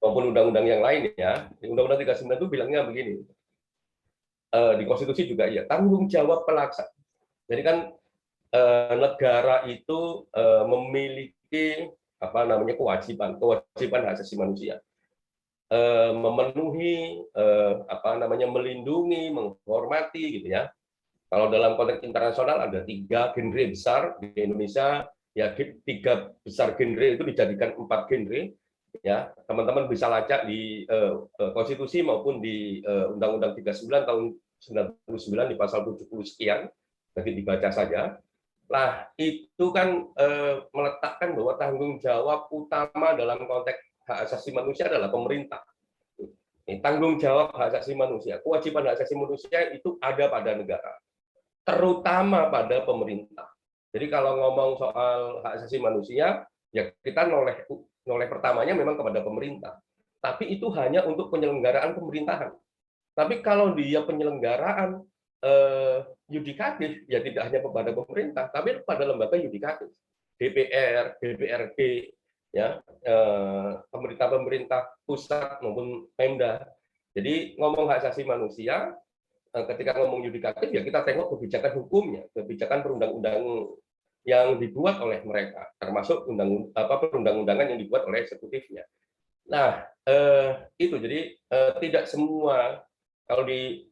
maupun undang-undang yang lain ya. Undang-Undang 39 itu bilangnya begini, di konstitusi juga ya, tanggung jawab pelaksana. Jadi kan negara itu memiliki apa namanya kewajiban hak asasi manusia, memenuhi apa namanya melindungi, menghormati gitu ya. Kalau dalam konteks internasional ada 3 genre besar di Indonesia ya, 3 besar genre itu dijadikan 4 genre ya. Teman-teman bisa lacak di konstitusi maupun di Undang-Undang 39 tahun 99 di pasal 70 sekian, jadi dibaca saja. Nah, itu kan meletakkan bahwa tanggung jawab utama dalam konteks hak asasi manusia adalah pemerintah. Tanggung jawab hak asasi manusia, kewajiban hak asasi manusia itu ada pada negara, terutama pada pemerintah. Jadi kalau ngomong soal hak asasi manusia, ya kita noleh pertamanya memang kepada pemerintah. Tapi itu hanya untuk penyelenggaraan pemerintahan. Tapi kalau dia penyelenggaraan yudikatif, ya tidak hanya kepada pemerintah, tapi pada lembaga yudikatif, DPR, DPRD, ya, pemerintah-pemerintah pusat maupun Pemda. Jadi ngomong hak asasi manusia, ketika ngomong yudikatif ya kita tengok kebijakan hukumnya, kebijakan perundang-undang yang dibuat oleh mereka, termasuk perundang-undangan yang dibuat oleh eksekutifnya. Nah, itu jadi tidak semua kalau di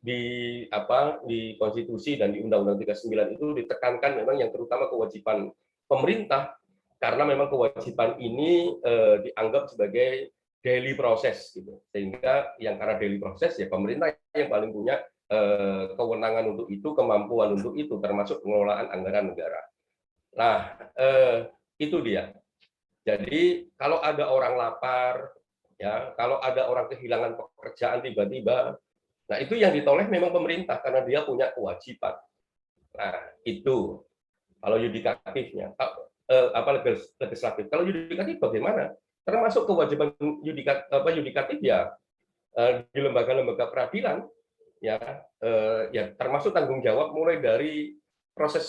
konstitusi dan di Undang-Undang 39 itu ditekankan memang yang terutama kewajiban pemerintah, karena memang kewajiban ini dianggap sebagai daily proses gitu. Sehingga yang karena daily proses ya pemerintah yang paling punya kewenangan untuk itu, kemampuan untuk itu, termasuk pengelolaan anggaran negara. Nah, itu dia. Jadi kalau ada orang lapar, ya, kalau ada orang kehilangan pekerjaan tiba-tiba, nah itu yang ditoleh memang pemerintah karena dia punya kewajiban. Nah, itu kalau yudikatifnya. Legislatif. Kalau yudikatif bagaimana? Termasuk kewajiban yudikatif ya di lembaga-lembaga peradilan, ya, ya termasuk tanggung jawab mulai dari proses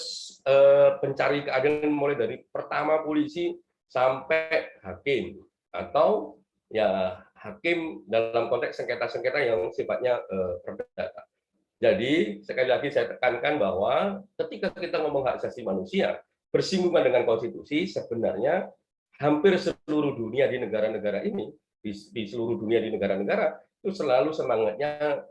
pencari keadilan, mulai dari pertama polisi sampai hakim, atau ya hakim dalam konteks sengketa-sengketa yang sifatnya perdata. Jadi sekali lagi saya tekankan bahwa ketika kita ngomong hak asasi manusia bersinggungan dengan konstitusi, sebenarnya hampir seluruh dunia di negara-negara ini, di seluruh dunia di negara-negara itu selalu semangatnya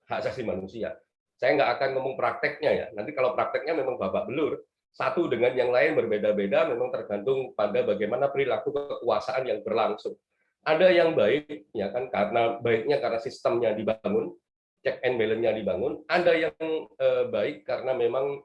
hak asasi manusia. Saya nggak akan ngomong prakteknya ya. Nanti kalau prakteknya memang babak belur, satu dengan yang lain berbeda-beda, memang tergantung pada bagaimana perilaku kekuasaan yang berlangsung. Ada yang baik, ya kan, karena baiknya karena sistemnya dibangun, check and balance-nya dibangun. Ada yang baik karena memang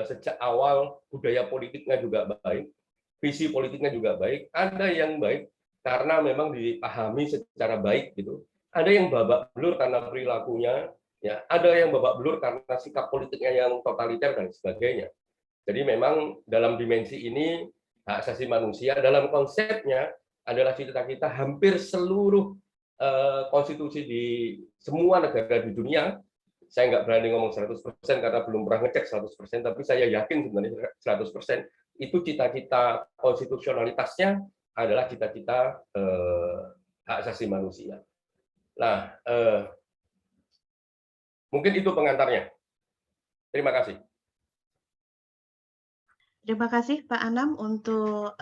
sejak awal budaya politiknya juga baik, visi politiknya juga baik. Ada yang baik karena memang dipahami secara baik gitu. Ada yang babak belur karena perilakunya, ya. Ada yang babak belur karena sikap politiknya yang totaliter dan sebagainya. Jadi memang dalam dimensi ini hak asasi manusia dalam konsepnya adalah cita-cita hampir seluruh konstitusi di semua negara di dunia. Saya nggak berani ngomong 100% karena belum pernah ngecek 100%, tapi saya yakin sebenarnya 100% itu cita-cita konstitusionalitasnya adalah cita-cita hak asasi manusia. Nah, mungkin itu pengantarnya. Terima kasih. Terima kasih Pak Anam untuk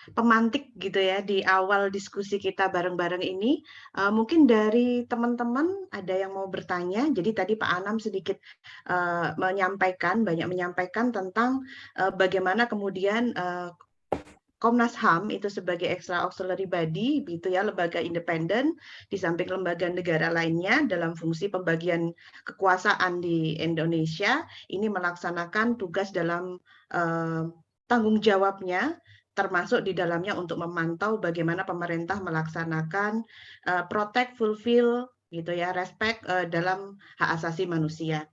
pemantik gitu ya di awal diskusi kita bareng-bareng ini. Mungkin dari teman-teman ada yang mau bertanya. Jadi tadi Pak Anam sedikit banyak menyampaikan tentang bagaimana kemudian Komnas HAM itu sebagai extra auxiliary body, gitu ya, lembaga independen di samping lembaga negara lainnya dalam fungsi pembagian kekuasaan di Indonesia, ini melaksanakan tugas dalam tanggung jawabnya, termasuk di dalamnya untuk memantau bagaimana pemerintah melaksanakan protect, fulfill, gitu ya, respect dalam hak asasi manusia.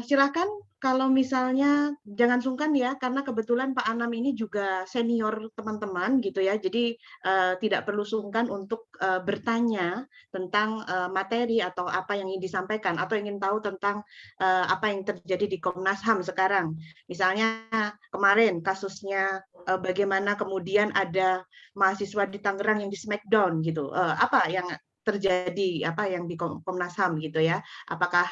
Silakan kalau misalnya jangan sungkan ya, karena kebetulan Pak Anam ini juga senior teman-teman gitu ya, jadi tidak perlu sungkan untuk bertanya tentang materi atau apa yang ingin disampaikan atau ingin tahu tentang apa yang terjadi di Komnas HAM sekarang. Misalnya kemarin kasusnya bagaimana kemudian ada mahasiswa di Tangerang yang di smackdown gitu, apa yang terjadi, apa yang di Komnas HAM gitu ya, apakah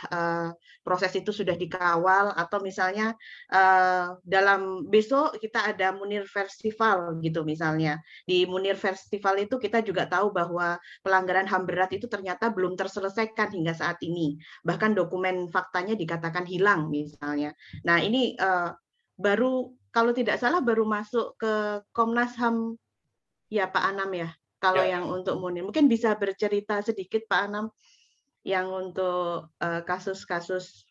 proses itu sudah dikawal atau misalnya dalam besok kita ada Munir Festival gitu misalnya. Di Munir Festival itu kita juga tahu bahwa pelanggaran HAM berat itu ternyata belum terselesaikan hingga saat ini. Bahkan dokumen faktanya dikatakan hilang misalnya. Nah, ini baru kalau tidak salah baru masuk ke Komnas HAM ya Pak Anam ya. Kalau Ya, yang untuk Munir, mungkin bisa bercerita sedikit Pak Anam yang untuk kasus-kasus.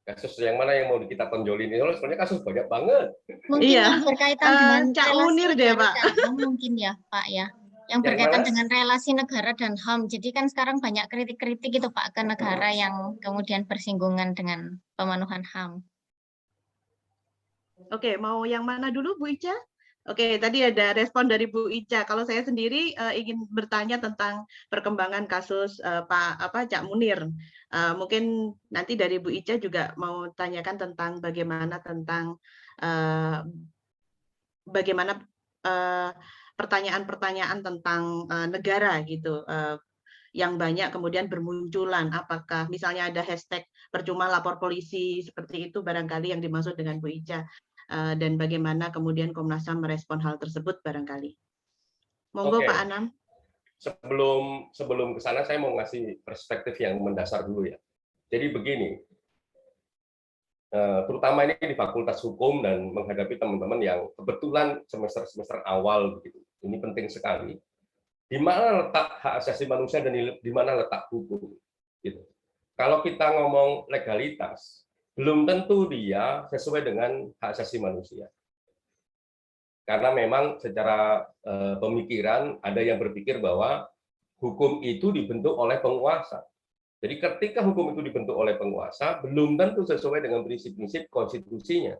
kasus yang mana yang mau kita tonjolin ini? Soalnya kasus banyak banget. Mungkin Iya, yang berkaitan dengan Cak relasi Munir deh negara Pak. dan HAM mungkin ya Pak ya. Yang Yang berkaitan mana? dengan relasi negara dan HAM. Jadi kan sekarang banyak kritik-kritik gitu Pak ke negara yang kemudian bersinggungan dengan pemenuhan HAM. Oke, mau yang mana dulu Bu Ica? Oke, tadi ada respon dari Bu Ica. Kalau saya sendiri ingin bertanya tentang perkembangan kasus Cak Munir. Mungkin nanti dari Bu Ica juga mau tanyakan tentang bagaimana pertanyaan-pertanyaan tentang negara gitu. Yang banyak kemudian bermunculan, apakah misalnya ada hashtag percuma lapor polisi seperti itu barangkali yang dimaksud dengan Bu Ica, dan bagaimana kemudian Komnas HAM merespon hal tersebut barangkali. Monggo Oke, Pak Anam. sebelum ke sana saya mau ngasih perspektif yang mendasar dulu ya. Jadi begini, terutama ini di Fakultas Hukum dan menghadapi teman-teman yang kebetulan semester awal begitu. Ini penting sekali. Di mana letak hak asasi manusia dan di mana letak hukum? Gitu. Kalau kita ngomong legalitas, belum tentu dia sesuai dengan hak asasi manusia. Karena memang secara pemikiran ada yang berpikir bahwa hukum itu dibentuk oleh penguasa. Jadi ketika hukum itu dibentuk oleh penguasa, belum tentu sesuai dengan prinsip-prinsip konstitusinya.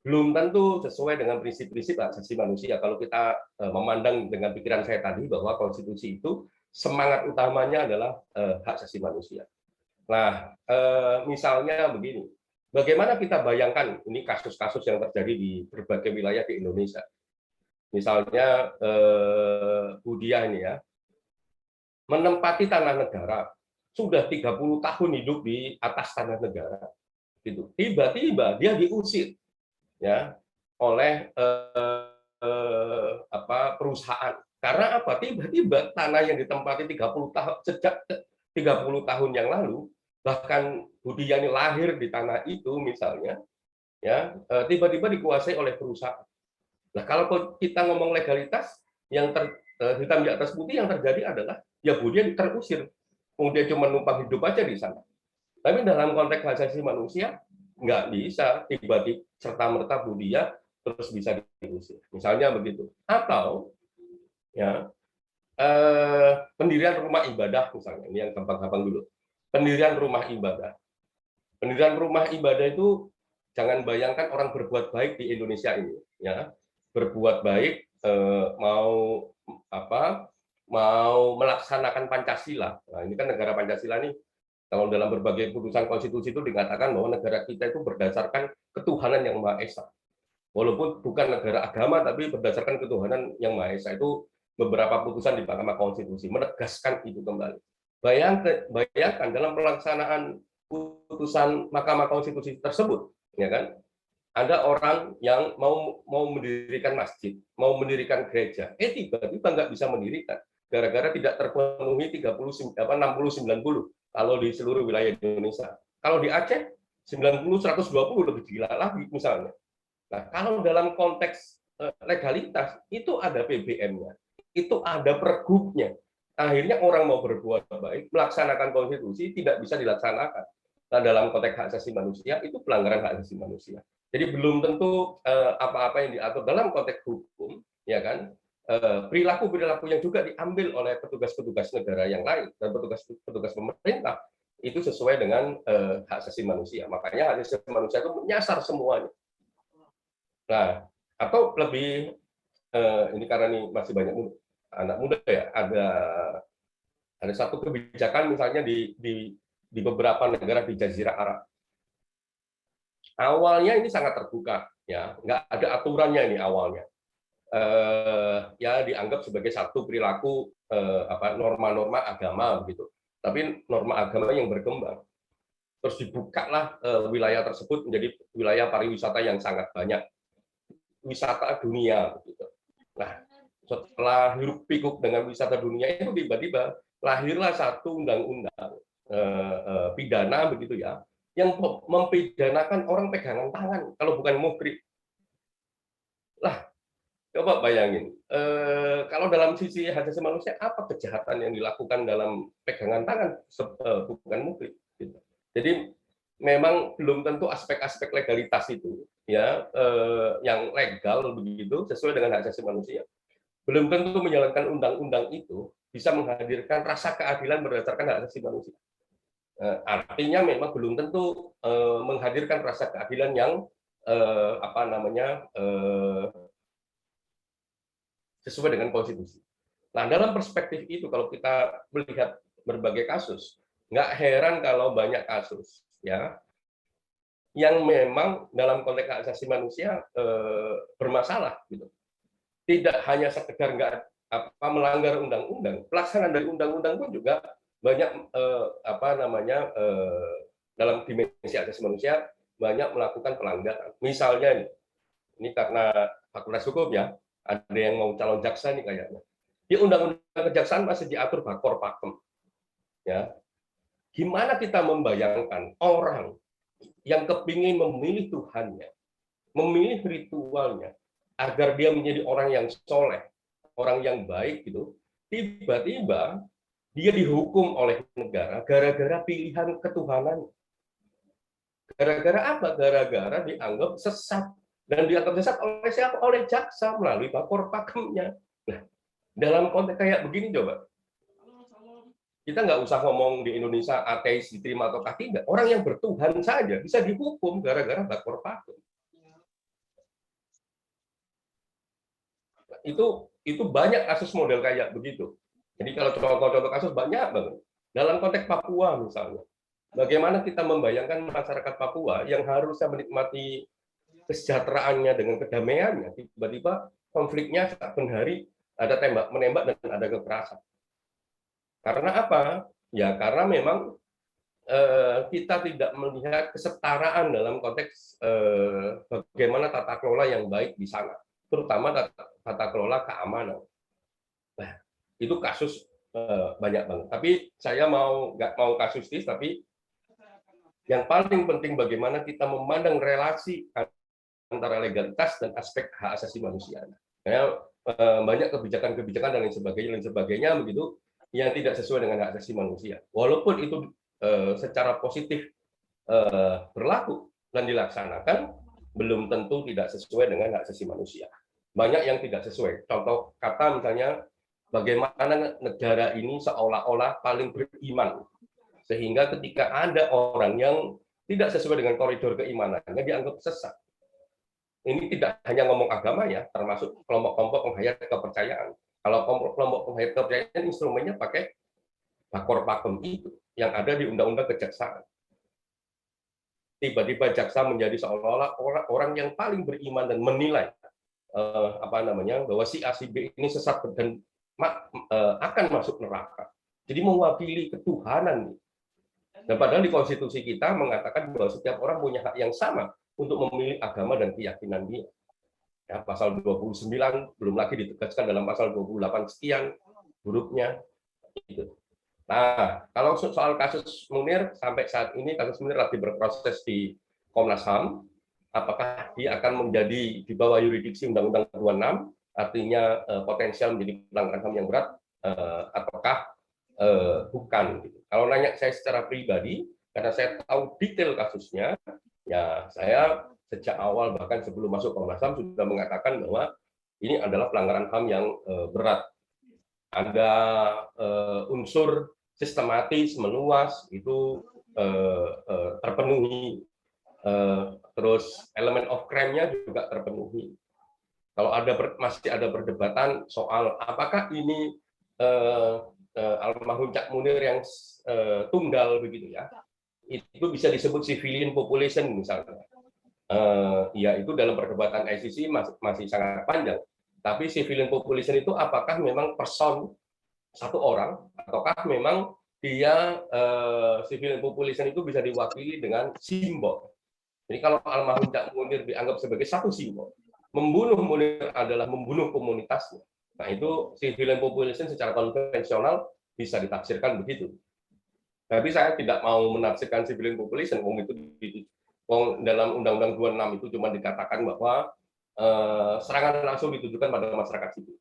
Belum tentu sesuai dengan prinsip-prinsip hak asasi manusia. Kalau kita memandang dengan pikiran saya tadi bahwa konstitusi itu semangat utamanya adalah hak asasi manusia. Nah, misalnya begini, bagaimana kita bayangkan ini kasus-kasus yang terjadi di berbagai wilayah di Indonesia. Misalnya Budia ini ya, menempati tanah negara, sudah 30 tahun hidup di atas tanah negara. Gitu. Tiba-tiba dia diusir ya oleh perusahaan. Karena apa? Tiba-tiba tanah yang ditempati 30 tahun sejak 30 tahun yang lalu, bahkan Budiani lahir di tanah itu misalnya, ya tiba-tiba dikuasai oleh perusahaan. Nah, kalau kita ngomong legalitas, yang hitam di atas putih yang terjadi adalah ya Budiani terusir, kemudian cuma numpang hidup aja di sana. Tapi dalam konteks hak asasi manusia nggak bisa tiba-tiba serta merta Budia terus bisa diusir. Misalnya begitu. Atau ya pendirian rumah ibadah misalnya, ini yang gampang-gampang dulu. Pendirian rumah ibadah. Pendirian rumah ibadah itu jangan bayangkan orang berbuat baik di Indonesia ini, ya berbuat baik mau melaksanakan Pancasila. Nah, ini kan negara Pancasila nih. Kalau dalam berbagai putusan konstitusi itu dikatakan bahwa negara kita itu berdasarkan ketuhanan yang Maha Esa. Walaupun bukan negara agama, tapi berdasarkan ketuhanan yang Maha Esa. Itu beberapa putusan di Mahkamah Konstitusi menegaskan itu kembali. Bayangkan dalam pelaksanaan putusan Mahkamah Konstitusi tersebut, ya kan, ada orang yang mau mendirikan masjid, mau mendirikan gereja, tiba-tiba nggak bisa mendirikan gara-gara tidak terpenuhi 60-90 kalau di seluruh wilayah Indonesia. Kalau di Aceh 90-120 lebih gila lagi misalnya. Nah, kalau dalam konteks legalitas itu ada PBM-nya, itu ada pergubnya. Akhirnya orang mau berbuat baik, melaksanakan konstitusi tidak bisa dilaksanakan. Nah, dalam konteks hak asasi manusia itu pelanggaran hak asasi manusia. Jadi belum tentu apa-apa yang diatur dalam konteks hukum, ya kan, perilaku-perilaku yang juga diambil oleh petugas-petugas negara yang lain dan petugas pemerintah itu sesuai dengan hak asasi manusia. Makanya hak asasi manusia itu menyasar semuanya. Nah, atau lebih ini karena ini masih banyak anak muda ya, ada satu kebijakan misalnya di beberapa negara di Jazirah Arab. Awalnya ini sangat terbuka, ya, nggak ada aturannya ini awalnya. Ya dianggap sebagai satu perilaku norma-norma agama begitu. Tapi norma agama yang berkembang. Terus dibukalah wilayah tersebut menjadi wilayah pariwisata yang sangat banyak, wisata dunia begitu. Nah, setelah hiruk pikuk dengan wisata dunia itu tiba-tiba lahirlah satu undang-undang pidana begitu ya, yang mempidanakan orang pegangan tangan kalau bukan muhrim. Lah, coba bayangin, kalau dalam sisi hak asasi manusia, apa kejahatan yang dilakukan dalam pegangan tangan bukan muhrim? Gitu. Jadi memang belum tentu aspek-aspek legalitas itu, ya, yang legal begitu sesuai dengan hak asasi manusia. Belum tentu menjalankan undang-undang itu bisa menghadirkan rasa keadilan berdasarkan hak asasi manusia. Artinya memang belum tentu menghadirkan rasa keadilan yang sesuai dengan konstitusi. Nah, dalam perspektif itu, kalau kita melihat berbagai kasus, nggak heran kalau banyak kasus, ya, yang memang dalam konteks hak asasi manusia bermasalah, gitu. Tidak hanya sekedar nggak melanggar undang-undang, pelaksanaan dari undang-undang pun juga banyak dalam dimensi hak asasi manusia banyak melakukan pelanggaran. Misalnya ini karena fakultas hukum ya. Ada yang mau calon jaksa nih kayaknya. Di undang-undang kejaksaan masih diatur bakor pakem. Ya. Gimana kita membayangkan orang yang kepingin memilih Tuhannya, memilih ritualnya, agar dia menjadi orang yang soleh, orang yang baik gitu, tiba-tiba dia dihukum oleh negara gara-gara pilihan ketuhanan. Gara-gara apa? Gara-gara dianggap sesat. Dan dianggap sesat oleh siapa? Oleh jaksa melalui bakor pakemnya. Nah, dalam konteks kayak begini coba, kita nggak usah ngomong di Indonesia ateis diterima atau tidak. Orang yang bertuhan saja bisa dihukum gara-gara bakor pakem. Itu banyak kasus model kayak begitu. Jadi kalau contoh-contoh kasus banyak banget. Dalam konteks Papua misalnya, bagaimana kita membayangkan masyarakat Papua yang harusnya menikmati kesejahteraannya dengan kedamaiannya, tiba-tiba konfliknya saben hari ada tembak menembak dan ada kekerasan. Karena apa? Ya karena memang kita tidak melihat kesetaraan dalam konteks bagaimana tata kelola yang baik di sana, terutama tata kelola keamanan. Nah, itu kasus banyak banget. Tapi saya nggak mau kasustis, tapi yang paling penting bagaimana kita memandang relasi antara legalitas dan aspek hak asasi manusia. Karena banyak kebijakan-kebijakan dan lain sebagainya begitu yang tidak sesuai dengan hak asasi manusia. Walaupun itu secara positif berlaku dan dilaksanakan, belum tentu tidak sesuai dengan hak asasi manusia. Banyak yang tidak sesuai. Contoh kata misalnya, bagaimana negara ini seolah-olah paling beriman, sehingga ketika ada orang yang tidak sesuai dengan koridor keimanannya dianggap sesat. Ini tidak hanya ngomong agama ya, termasuk kelompok-kelompok penghayat kepercayaan. Kalau kelompok penghayat kepercayaan instrumennya pakai bakor pakem itu yang ada di Undang-Undang Kejaksaan. Tiba-tiba jaksa menjadi seolah-olah orang yang paling beriman dan menilai bahwa si A si B ini sesat dan akan masuk neraka. Jadi mewakili ketuhanan. Dan padahal di konstitusi kita mengatakan bahwa setiap orang punya hak yang sama untuk memilih agama dan keyakinan dia. Ya, pasal 29 belum lagi ditegaskan dalam pasal 28 sekian hurufnya. Gitu. Nah, kalau soal kasus Munir, sampai saat ini kasus Munir lagi berproses di Komnas HAM. Apakah dia akan menjadi di bawah yurisdiksi Undang-Undang 26, artinya potensial menjadi pelanggaran HAM yang berat, ataukah bukan? Gitu. Kalau nanya saya secara pribadi, karena saya tahu detail kasusnya, ya saya sejak awal bahkan sebelum masuk Komnas HAM sudah mengatakan bahwa ini adalah pelanggaran HAM yang berat. Ada unsur sistematis, meluas, itu terpenuhi. Terus elemen of crime-nya juga terpenuhi. Kalau masih ada perdebatan soal apakah ini almarhum Cak Munir yang tunggal begitu ya, itu bisa disebut civilian population misalnya. Ya itu dalam perdebatan ICC masih sangat panjang. Tapi civilian population itu apakah memang person satu orang, ataukah memang dia civilian population itu bisa diwakili dengan simbol. Jadi kalau almarhum Cak Munir dianggap sebagai satu simbol, membunuh Munir adalah membunuh komunitasnya. Nah itu civilian population secara konvensional bisa ditafsirkan begitu. Tapi saya tidak mau menafsirkan civilian population, dalam Undang-Undang 26 itu cuma dikatakan bahwa serangan langsung ditujukan pada masyarakat sipil.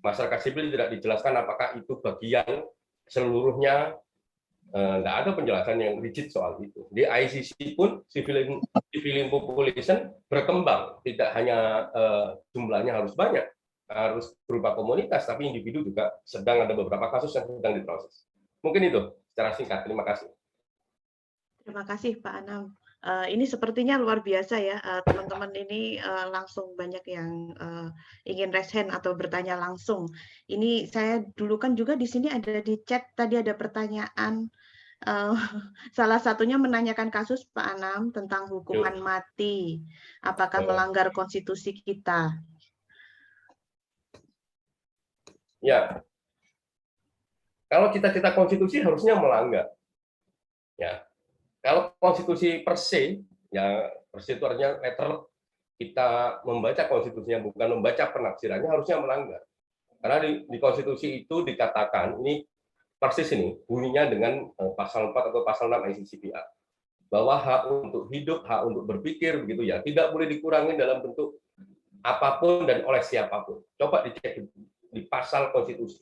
Masyarakat sipil tidak dijelaskan apakah itu bagian seluruhnya. Tidak ada penjelasan yang rigid soal itu. Di ICC pun civilian population berkembang, tidak hanya jumlahnya harus banyak, harus berupa komunitas, tapi individu juga sedang ada beberapa kasus yang sedang diproses. Mungkin itu secara singkat. Terima kasih. Terima kasih Pak Anam. Ini sepertinya luar biasa ya, teman-teman ini langsung banyak yang ingin raise hand atau bertanya langsung. Ini saya dulu kan juga di sini ada di chat, tadi ada pertanyaan. Salah satunya menanyakan kasus Pak Anam tentang hukuman mati. Apakah melanggar konstitusi kita? Ya, kalau cita-cita konstitusi harusnya melanggar. Ya, kalau konstitusi per se, ya per se itu artinya letter, kita membaca konstitusinya bukan membaca penafsirannya, harusnya melanggar. Karena di konstitusi itu dikatakan, ini persis ini bunyinya dengan pasal 4 atau pasal 6 ICCPR, bahwa hak untuk hidup, hak untuk berpikir begitu ya, tidak boleh dikurangi dalam bentuk apapun dan oleh siapapun. Coba dicek di pasal konstitusi.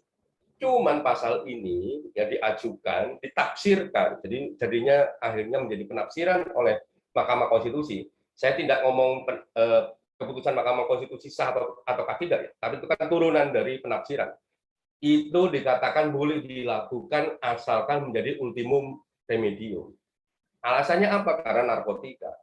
Cuman pasal ini yang diajukan, ditafsirkan, jadi jadinya akhirnya menjadi penafsiran oleh Mahkamah Konstitusi. Saya tidak ngomong keputusan Mahkamah Konstitusi sah atau tidak, ya, tapi itu kan turunan dari penafsiran. Itu dikatakan boleh dilakukan asalkan menjadi ultimum remedium. Alasannya apa? Karena narkotika.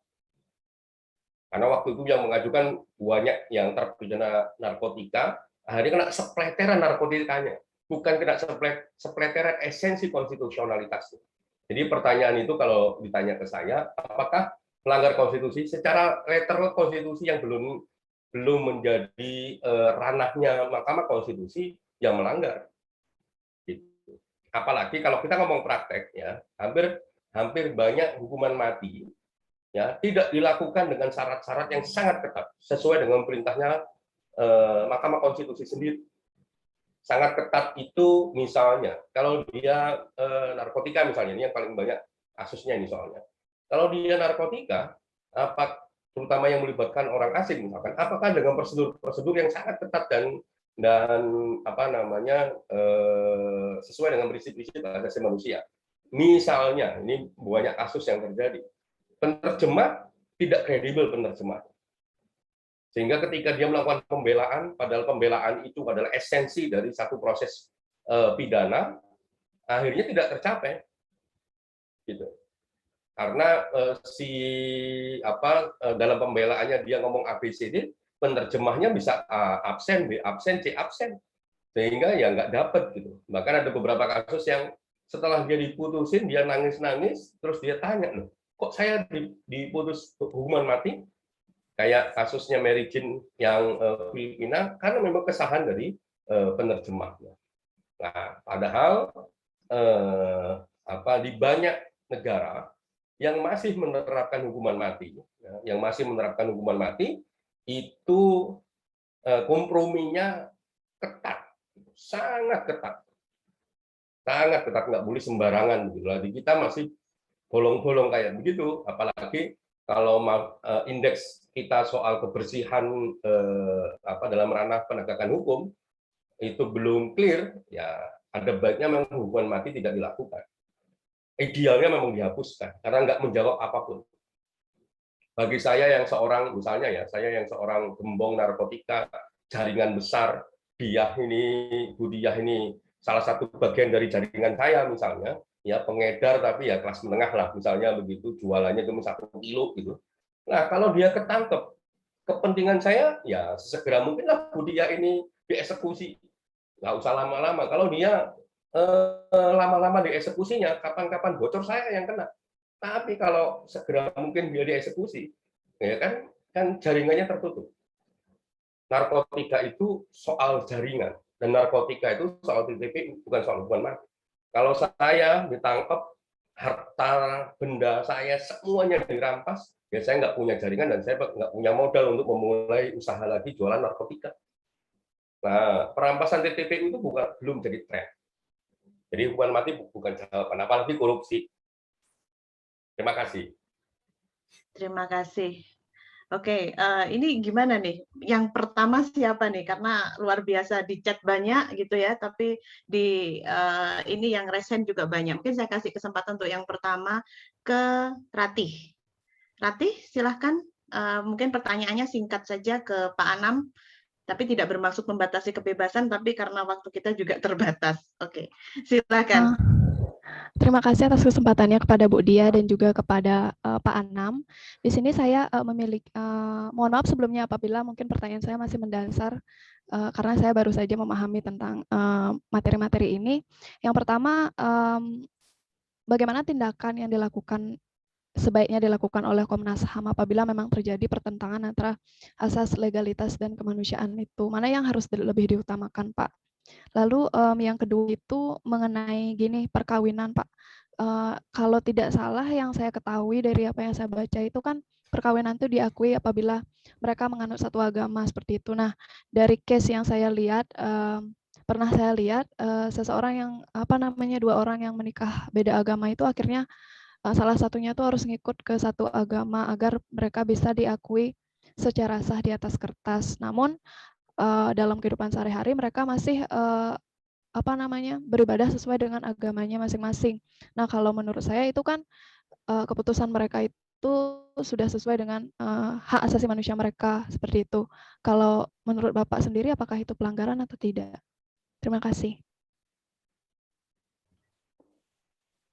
Karena waktu itu yang mengajukan banyak yang terpidana narkotika, akhirnya kena sepleteran narkotikanya, bukan kena sepleteran esensi konstitusionalitasnya. Jadi pertanyaan itu kalau ditanya ke saya, apakah melanggar konstitusi? Secara literal konstitusi yang belum menjadi ranahnya Mahkamah Konstitusi, yang melanggar. Apalagi kalau kita ngomong praktek, ya hampir banyak hukuman mati ya tidak dilakukan dengan syarat-syarat yang sangat ketat sesuai dengan perintahnya Mahkamah Konstitusi sendiri. Sangat ketat itu misalnya kalau dia narkotika misalnya, ini yang paling banyak kasusnya ini soalnya. Kalau dia narkotika, terutama yang melibatkan orang asing misalkan, apakah dengan prosedur yang sangat ketat dan sesuai dengan prinsip-prinsip hak asasi manusia. Misalnya, ini banyak kasus yang terjadi. Penerjemah tidak kredibel penerjemah. Sehingga ketika dia melakukan pembelaan, padahal pembelaan itu adalah esensi dari satu proses pidana, akhirnya tidak tercapai. Gitu. Karena dalam pembelaannya dia ngomong ABCD, penerjemahnya bisa A absen, B absen, C absen, sehingga ya nggak dapat gitu. Bahkan ada beberapa kasus yang setelah dia diputusin, dia nangis-nangis, terus dia tanya, loh, kok saya diputus hukuman mati? Kayak kasusnya Mary Jane yang Filipina, karena memang kesalahan dari penerjemahnya. Nah, padahal di banyak negara yang masih menerapkan hukuman mati, itu komprominya ketat, sangat ketat, nggak boleh sembarangan. Di kita masih bolong-bolong kayak begitu, apalagi kalau indeks kita soal kebersihan dalam ranah penegakan hukum itu belum clear, ya ada baiknya memang hukuman mati tidak dilakukan. Idealnya memang dihapuskan karena nggak menjawab apapun. Bagi saya yang seorang, misalnya ya, saya yang seorang gembong narkotika, jaringan besar, Bu Diah ini salah satu bagian dari jaringan saya misalnya, ya pengedar tapi ya kelas menengah lah misalnya begitu, jualannya cuma 1 kilo gitu. Nah kalau dia ketangkep, kepentingan saya ya segera mungkin lah Bu Diah ini dieksekusi, nggak usah lama-lama. Kalau dia lama-lama dieksekusinya, kapan-kapan bocor saya yang kena. Tapi kalau segera mungkin dia dieksekusi, ya kan jaringannya tertutup. Narkotika itu soal jaringan, dan narkotika itu soal TTP, bukan soal hukuman mati. Kalau saya ditangkap, harta benda saya semuanya dirampas, ya saya nggak punya jaringan dan saya nggak punya modal untuk memulai usaha lagi jualan narkotika. Nah, perampasan TTP itu belum jadi tren. Jadi hukuman mati bukan jawaban, apalagi korupsi. Terima kasih. Terima kasih. Oke, ini gimana nih? Yang pertama siapa nih? Karena luar biasa di chat banyak gitu ya, tapi di ini yang resen juga banyak. Mungkin saya kasih kesempatan untuk yang pertama ke Ratih. Ratih, silahkan. Mungkin pertanyaannya singkat saja ke Pak Anam, tapi tidak bermaksud membatasi kebebasan, tapi karena waktu kita juga terbatas. Oke, silakan. Terima kasih atas kesempatannya kepada Bu Dia dan juga kepada Pak Anam. Di sini saya memiliki, mohon maaf sebelumnya apabila mungkin pertanyaan saya masih mendasar, karena saya baru saja memahami tentang materi-materi ini. Yang pertama, bagaimana tindakan yang sebaiknya dilakukan oleh Komnas HAM apabila memang terjadi pertentangan antara asas legalitas dan kemanusiaan itu? Mana yang harus lebih diutamakan, Pak? Lalu yang kedua itu mengenai perkawinan, Pak. Kalau tidak salah yang saya ketahui dari apa yang saya baca itu kan perkawinan itu diakui apabila mereka menganut satu agama seperti itu. Nah, dari case yang saya lihat, pernah saya lihat seseorang yang dua orang yang menikah beda agama itu akhirnya salah satunya tuh harus ngikut ke satu agama agar mereka bisa diakui secara sah di atas kertas. Namun dalam kehidupan sehari-hari mereka masih beribadah sesuai dengan agamanya masing-masing. Nah, kalau menurut saya itu kan keputusan mereka itu sudah sesuai dengan hak asasi manusia mereka seperti itu. Kalau menurut Bapak sendiri apakah itu pelanggaran atau tidak? Terima kasih.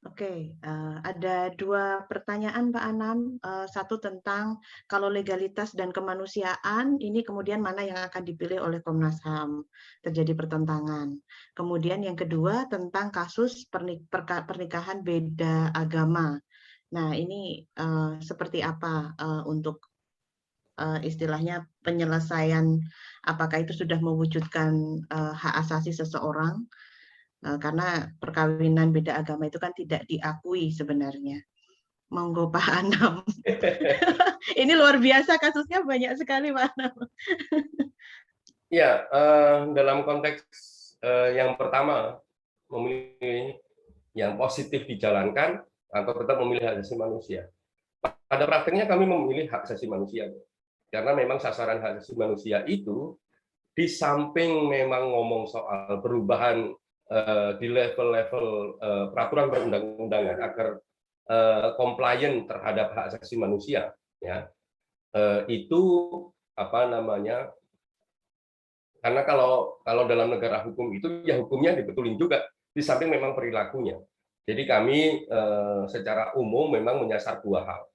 Oke, ada 2 pertanyaan Pak Anam. Satu tentang kalau legalitas dan kemanusiaan, ini kemudian mana yang akan dipilih oleh Komnas HAM, terjadi pertentangan. Kemudian yang kedua tentang kasus pernikahan beda agama. Nah, ini seperti apa untuk istilahnya penyelesaian, apakah itu sudah mewujudkan hak asasi seseorang? Karena perkawinan beda agama itu kan tidak diakui sebenarnya. Monggo Pak Anam. Ini luar biasa kasusnya banyak sekali Pak Anam. Ya, dalam konteks yang pertama, memilih yang positif dijalankan atau tetap memilih hak asasi manusia. Pada praktiknya kami memilih hak asasi manusia, karena memang sasaran hak asasi manusia itu di samping memang ngomong soal perubahan di level-level peraturan perundang-undangan agar compliant terhadap hak asasi manusia, ya itu karena kalau dalam negara hukum itu ya hukumnya dibetulin juga di samping memang perilakunya. Jadi kami secara umum memang menyasar 2 hal.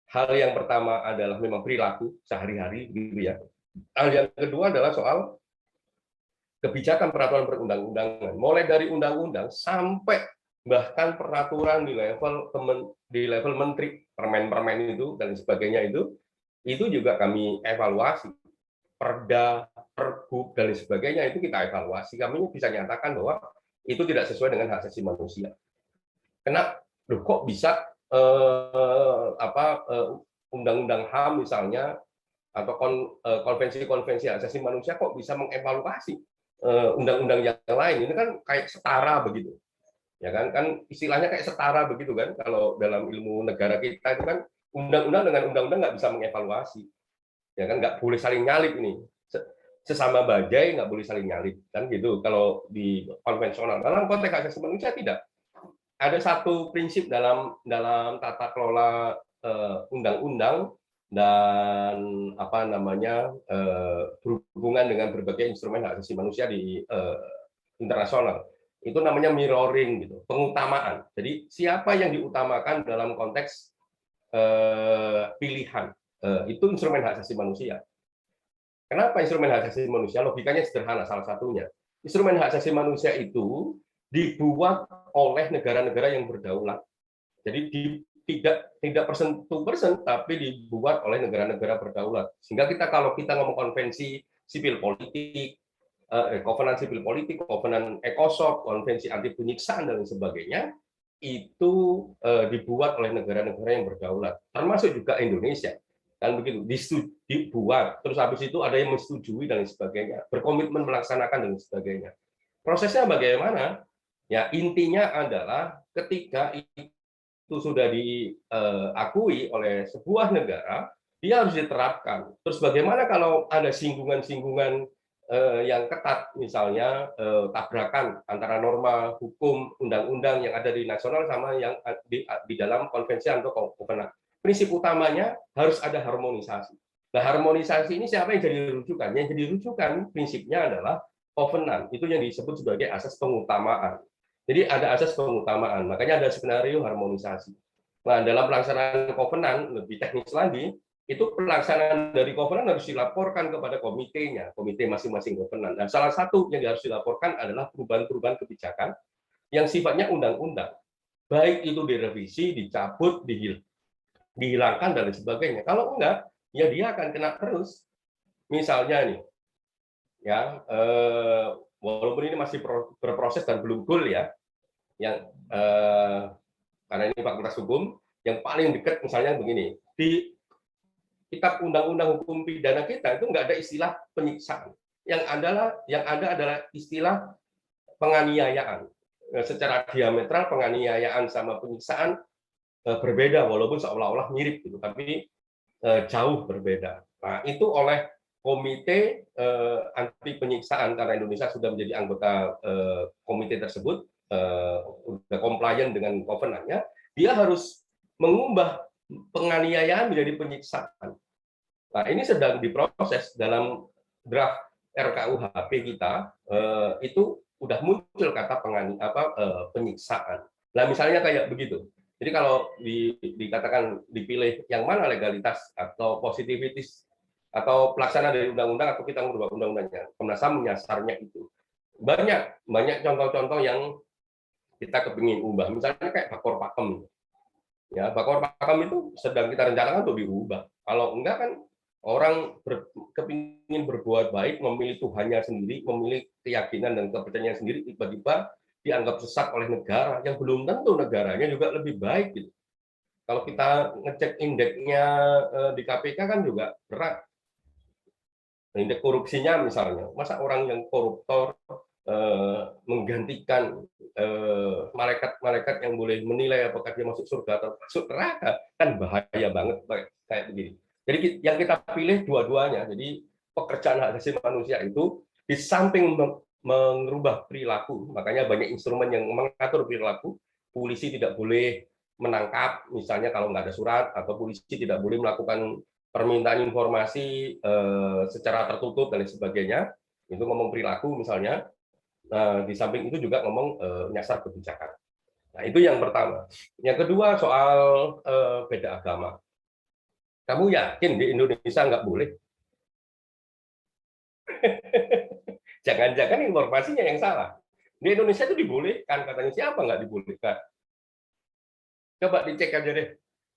Hal yang pertama adalah memang perilaku sehari-hari gitu ya. Hal yang kedua adalah soal kebijakan peraturan perundang-undangan, mulai dari undang-undang sampai bahkan peraturan di level menteri, permen-permen itu dan sebagainya itu juga kami evaluasi. Perda, Pergub dan sebagainya itu kita evaluasi. Kami bisa nyatakan bahwa itu tidak sesuai dengan hak asasi manusia. Kenapa? Kok bisa undang-undang HAM misalnya atau konvensi-konvensi hak asasi manusia kok bisa mengevaluasi undang-undang yang lain? Ini kan kayak setara begitu, ya kan istilahnya kayak setara begitu kan. Kalau dalam ilmu negara kita itu kan undang-undang dengan undang-undang nggak bisa mengevaluasi, ya kan, nggak boleh saling nyalip ini. Sesama bajai nggak boleh saling nyalip kan gitu. Kalau di konvensional, dalam konteks hak asasi manusia tidak. Ada satu prinsip dalam tata kelola undang-undang dan berhubungan dengan berbagai instrumen hak asasi manusia di internasional. Itu namanya mirroring gitu, pengutamaan. Jadi siapa yang diutamakan dalam konteks pilihan, itu instrumen hak asasi manusia. Kenapa instrumen hak asasi manusia? Logikanya sederhana, salah satunya. Instrumen hak asasi manusia itu dibuat oleh negara-negara yang berdaulat. Jadi tidak persen to persen, tapi dibuat oleh negara-negara berdaulat. Sehingga kalau kita ngomong konvensi sipil politik, kovenan sipil politik, kovenan ECOSOC, konvensi anti penyiksaan dan sebagainya, itu dibuat oleh negara-negara yang berdaulat, termasuk juga Indonesia. Kan begitu, dibuat, terus habis itu ada yang menyetujui dan sebagainya, berkomitmen melaksanakan dan sebagainya. Prosesnya bagaimana? Ya, intinya adalah ketika itu sudah diakui oleh sebuah negara, dia harus diterapkan. Terus bagaimana kalau ada singgungan-singgungan yang ketat, misalnya tabrakan antara norma hukum undang-undang yang ada di nasional sama yang di dalam konvensi atau kovenan. Prinsip utamanya harus ada harmonisasi. Nah, harmonisasi ini siapa yang jadi rujukan? Yang jadi rujukan prinsipnya adalah kovenan. Itu yang disebut sebagai asas pengutamaan. Jadi ada asas pengutamaan, makanya ada skenario harmonisasi. Nah, dalam pelaksanaan kovenan lebih teknis lagi, itu pelaksanaan dari kovenan harus dilaporkan kepada komitenya, komite masing-masing kovenan. Dan salah satu yang harus dilaporkan adalah perubahan-perubahan kebijakan yang sifatnya undang-undang, baik itu direvisi, dicabut, dihilangkan dan sebagainya. Kalau enggak, ya dia akan kena terus. Misalnya nih, ya walaupun ini masih berproses dan belum goal ya, yang karena ini fakultas hukum, yang paling dekat misalnya begini, di kitab undang-undang hukum pidana kita itu nggak ada istilah penyiksaan. Yang ada adalah istilah penganiayaan. Secara diametral penganiayaan sama penyiksaan berbeda, walaupun seolah-olah mirip gitu, tapi jauh berbeda. Nah, itu oleh Komite Anti Penyiksaan, karena Indonesia sudah menjadi anggota komite tersebut, sudah compliant dengan kovenannya, dia harus mengubah penganiayaan menjadi penyiksaan. Nah, ini sedang diproses dalam draft RKUHP kita, itu udah muncul kata penyiksaan. Nah, misalnya kayak begitu. Jadi kalau dikatakan dipilih yang mana legalitas atau positivitis atau pelaksana dari undang-undang atau kita merubah undang-undangnya, Komnas HAM menyasarnya itu. Banyak contoh-contoh yang kita kepingin ubah. Misalnya kayak bakor pakem. Ya, bakor pakem itu sedang kita rencanakan untuk diubah. Kalau enggak kan orang kepingin berbuat baik, memilih Tuhannya sendiri, memilih keyakinan dan kepercayaan sendiri, tiba-tiba dianggap sesat oleh negara yang belum tentu negaranya juga lebih baik gitu. Kalau kita ngecek indeksnya di KPK kan juga berat. Indeks korupsinya misalnya, masa orang yang koruptor menggantikan malaikat-malaikat yang boleh menilai apakah dia masuk surga atau masuk neraka, kan bahaya banget kayak begini. Jadi yang kita pilih dua-duanya. Jadi pekerjaan hak asasi manusia itu di samping merubah perilaku, makanya banyak instrumen yang mengatur perilaku. Polisi tidak boleh menangkap, misalnya kalau nggak ada surat, atau polisi tidak boleh melakukan permintaan informasi secara tertutup dan sebagainya. Itu ngomong perilaku misalnya. Nah, di samping itu juga ngomong nyasar kebijakan. Nah, itu yang pertama. Yang kedua soal beda agama. Kamu yakin di Indonesia nggak boleh? Jangan-jangan informasinya yang salah. Di Indonesia itu dibolehkan, katanya. Siapa nggak dibolehkan? Coba dicek aja deh.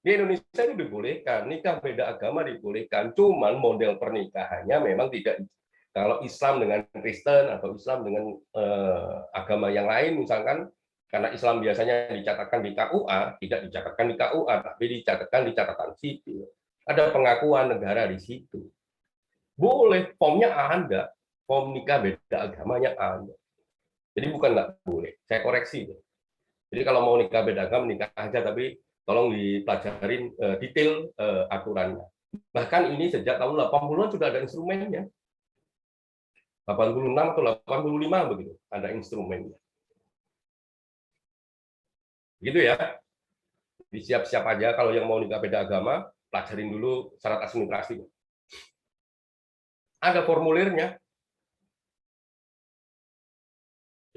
Di Indonesia itu dibolehkan, nikah beda agama dibolehkan. Cuman model pernikahannya memang tidak. Kalau Islam dengan Kristen atau Islam dengan agama yang lain, misalkan, karena Islam biasanya dicatatkan di KUA, tidak dicatatkan di KUA, tapi dicatatkan di catatan sipil. Ada pengakuan negara di situ. Boleh, formnya ada. Form nikah beda agamanya ada. Jadi bukan nggak boleh. Saya koreksi. Jadi kalau mau nikah beda agama, nikah aja, tapi tolong dipelajarin detail aturannya. Bahkan ini sejak tahun 80-an sudah ada instrumennya. 86 atau 85 begitu, ada instrumennya. Gitu ya. Disiap-siap aja kalau yang mau nikah beda agama, pelajarin dulu syarat administrasi. Ada formulirnya.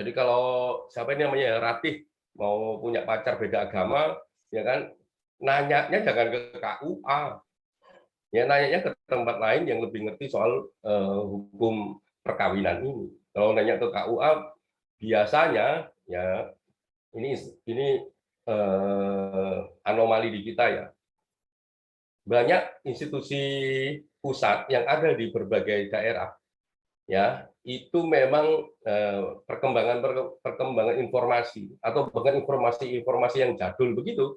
Jadi kalau siapa ini namanya Ratih mau punya pacar beda agama, ya kan, nanyanya jangan ke KUA, ya nanyanya ke tempat lain yang lebih ngerti soal hukum perkawinan ini. Kalau nanya ke KUA, biasanya ya ini anomali di kita ya. Banyak institusi pusat yang ada di berbagai daerah, ya itu memang perkembangan informasi atau bahkan informasi yang jadul begitu,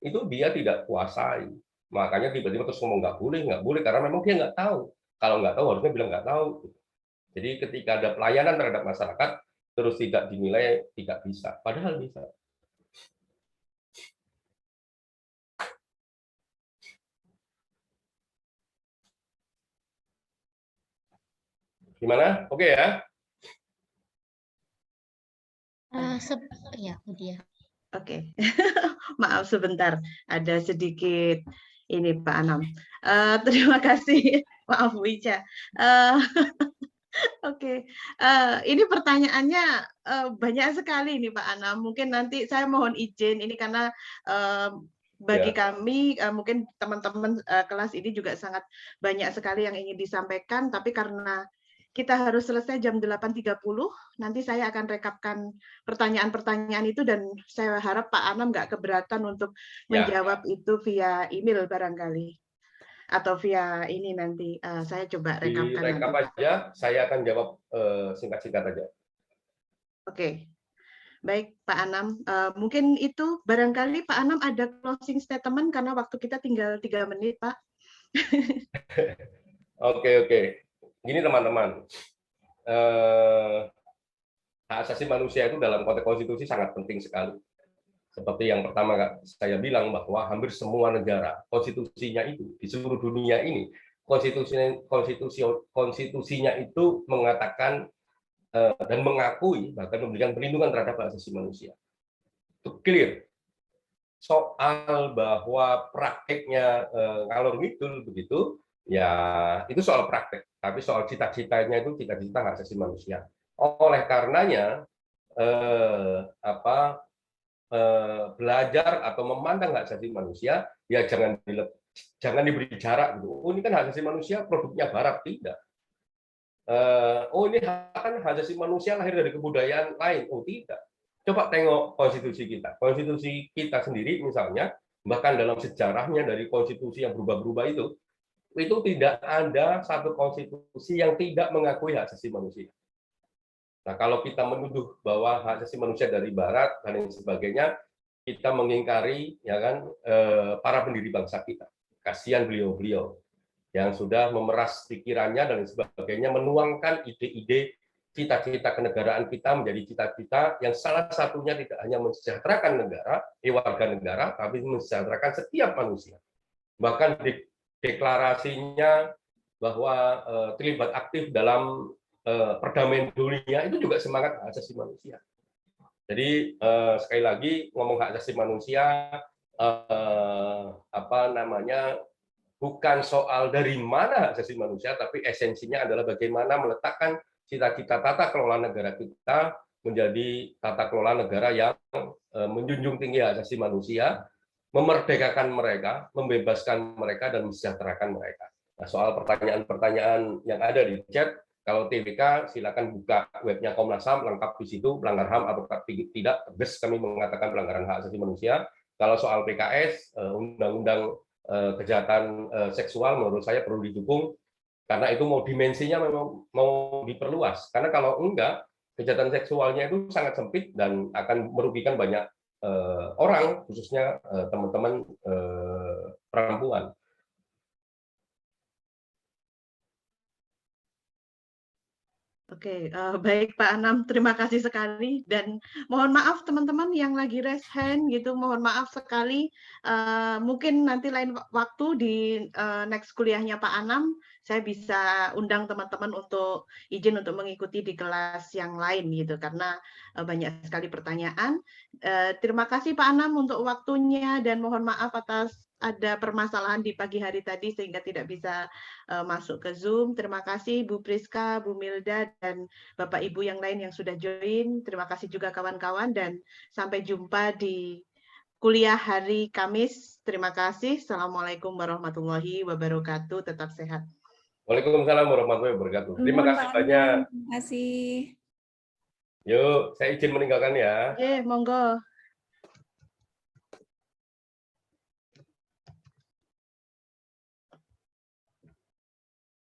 itu dia tidak kuasai. Makanya tiba-tiba terus ngomong nggak boleh karena memang dia nggak tahu. Kalau nggak tahu harusnya bilang nggak tahu. Jadi ketika ada pelayanan terhadap masyarakat terus tidak dinilai tidak bisa, padahal bisa. Gimana? Oke ya? Ya, Bu Dia. Oke, maaf sebentar, ada sedikit ini Pak Anam. Terima kasih, maaf Bu Ica. Oke, ini pertanyaannya banyak sekali nih Pak Anam. Mungkin nanti saya mohon izin ini karena bagi kami mungkin teman-teman kelas ini juga sangat banyak sekali yang ingin disampaikan, tapi karena kita harus selesai jam 8.30, nanti saya akan rekapkan pertanyaan-pertanyaan itu dan saya harap Pak Anam nggak keberatan untuk menjawab itu via email barangkali. Atau via ini nanti saya coba rekapkan. Direkap aja, saya akan jawab singkat-singkat aja. Oke, baik Pak Anam. Mungkin itu barangkali Pak Anam ada closing statement karena waktu kita tinggal 3 menit, Pak. Oke. Gini teman-teman, hak asasi manusia itu dalam konteks konstitusi sangat penting sekali. Seperti yang pertama saya bilang bahwa hampir semua negara konstitusinya itu di seluruh dunia ini konstitusinya itu mengatakan dan mengakui bahkan memberikan perlindungan terhadap hak asasi manusia. Itu clear. Soal bahwa prakteknya ngalor ngidul begitu, ya itu soal praktek. Tapi soal cita-citanya itu cita-cita hak asasi manusia. Oleh karenanya belajar atau memandang hak asasi manusia ya jangan diberi jarak gitu. Oh ini kan hak asasi manusia produknya Barat, tidak. Oh ini hak asasi manusia lahir dari kebudayaan lain, oh tidak. Coba tengok konstitusi kita. Konstitusi kita sendiri misalnya, bahkan dalam sejarahnya dari konstitusi yang berubah-berubah itu tidak ada satu konstitusi yang tidak mengakui hak asasi manusia. Nah, kalau kita menuduh bahwa hak asasi manusia dari Barat dan lain sebagainya, kita mengingkari ya kan para pendiri bangsa kita. Kasihan beliau-beliau yang sudah memeras pikirannya dan lain sebagainya, menuangkan ide-ide cita-cita kenegaraan kita menjadi cita-cita yang salah satunya tidak hanya mensejahterakan warga negara, tapi mensejahterakan setiap manusia. Bahkan deklarasinya bahwa terlibat aktif dalam perdamaian dunia itu juga semangat hak asasi manusia. Jadi sekali lagi ngomong hak asasi manusia bukan soal dari mana hak asasi manusia, tapi esensinya adalah bagaimana meletakkan cita-cita tata kelola negara kita menjadi tata kelola negara yang menjunjung tinggi hak asasi manusia, memerdekakan mereka, membebaskan mereka, dan mensejahterakan mereka. Nah, soal pertanyaan-pertanyaan yang ada di chat, kalau TBK silakan buka webnya Komnas HAM, lengkap di situ, pelanggar HAM atau tidak, tegas kami mengatakan pelanggaran hak asasi manusia. Kalau soal PKS, undang-undang kejahatan seksual menurut saya perlu didukung, karena itu mau dimensinya memang mau diperluas. Karena kalau enggak, kejahatan seksualnya itu sangat sempit dan akan merugikan banyak orang, khususnya teman-teman perempuan. Oke, baik Pak Anam, terima kasih sekali dan mohon maaf teman-teman yang lagi raise hand gitu, mohon maaf sekali. Mungkin nanti lain waktu di next kuliahnya Pak Anam, saya bisa undang teman-teman untuk izin untuk mengikuti di kelas yang lain gitu, karena banyak sekali pertanyaan. Terima kasih Pak Anam untuk waktunya dan mohon maaf atas ada permasalahan di pagi hari tadi sehingga tidak bisa masuk ke Zoom. Terima kasih Bu Priska, Bu Milda, dan Bapak Ibu yang lain yang sudah join. Terima kasih juga kawan-kawan dan sampai jumpa di kuliah hari Kamis. Terima kasih. Assalamualaikum warahmatullahi wabarakatuh. Tetap sehat. Waalaikumsalam warahmatullahi wabarakatuh. Terima kasih banyak. Terima kasih. Yuk, saya izin meninggalkan ya. Oke, monggo.